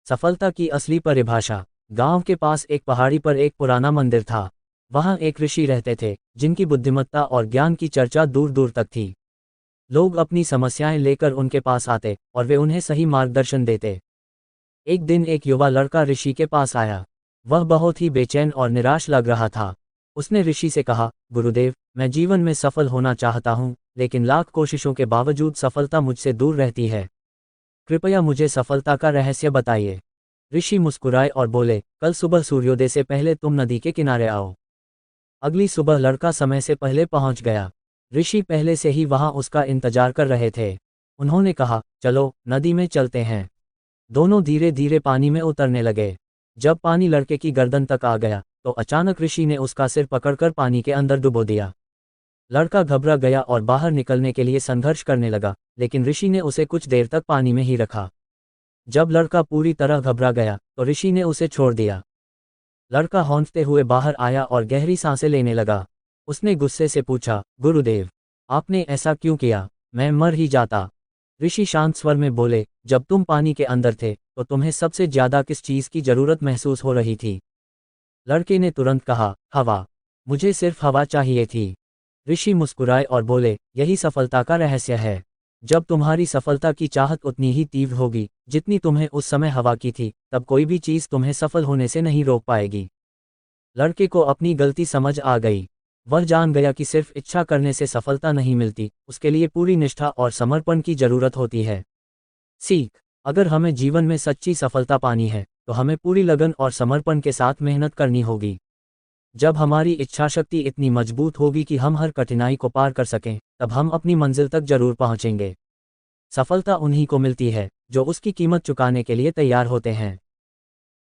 सफलता की असली परिभाषा। गांव के पास एक पहाड़ी पर एक पुराना मंदिर था। वहां एक ऋषि रहते थे जिनकी बुद्धिमत्ता और ज्ञान की चर्चा दूर दूर तक थी। लोग अपनी समस्याएं लेकर उनके पास आते और वे उन्हें सही मार्गदर्शन देते। एक दिन एक युवा लड़का ऋषि के पास आया। वह बहुत ही बेचैन और निराश लग रहा था। उसने ऋषि से कहा, गुरुदेव, मैं जीवन में सफल होना चाहता हूँ, लेकिन लाख कोशिशों के बावजूद सफलता मुझसे दूर रहती है। कृपया मुझे सफलता का रहस्य बताइए। ऋषि मुस्कुराए और बोले, कल सुबह सूर्योदय से पहले तुम नदी के किनारे आओ। अगली सुबह लड़का समय से पहले पहुंच गया। ऋषि पहले से ही वहां उसका इंतजार कर रहे थे। उन्होंने कहा, चलो नदी में चलते हैं। दोनों धीरे धीरे पानी में उतरने लगे। जब पानी लड़के की गर्दन तक आ गया तो अचानक ऋषि ने उसका सिर पकड़कर पानी के अंदर डुबो दिया। लड़का घबरा गया और बाहर निकलने के लिए संघर्ष करने लगा, लेकिन ऋषि ने उसे कुछ देर तक पानी में ही रखा। जब लड़का पूरी तरह घबरा गया तो ऋषि ने उसे छोड़ दिया। लड़का हौंकते हुए बाहर आया और गहरी सांसें लेने लगा। उसने गुस्से से पूछा, गुरुदेव, आपने ऐसा क्यों किया? मैं मर ही जाता। ऋषि शांत स्वर में बोले, जब तुम पानी के अंदर थे तो तुम्हें सबसे ज्यादा किस चीज की जरूरत महसूस हो रही थी? लड़के ने तुरंत कहा, हवा। मुझे सिर्फ हवा चाहिए थी। ऋषि मुस्कुराए और बोले, यही सफलता का रहस्य है। जब तुम्हारी सफलता की चाहत उतनी ही तीव्र होगी जितनी तुम्हें उस समय हवा की थी, तब कोई भी चीज तुम्हें सफल होने से नहीं रोक पाएगी। लड़के को अपनी गलती समझ आ गई। वह जान गया कि सिर्फ इच्छा करने से सफलता नहीं मिलती, उसके लिए पूरी निष्ठा और समर्पण की जरूरत होती है। सीख। अगर हमें जीवन में सच्ची सफलता पानी है तो हमें पूरी लगन और समर्पण के साथ मेहनत करनी होगी। जब हमारी इच्छाशक्ति इतनी मजबूत होगी कि हम हर कठिनाई को पार कर सकें, तब हम अपनी मंजिल तक जरूर पहुंचेंगे। सफलता उन्हीं को मिलती है जो उसकी कीमत चुकाने के लिए तैयार होते हैं।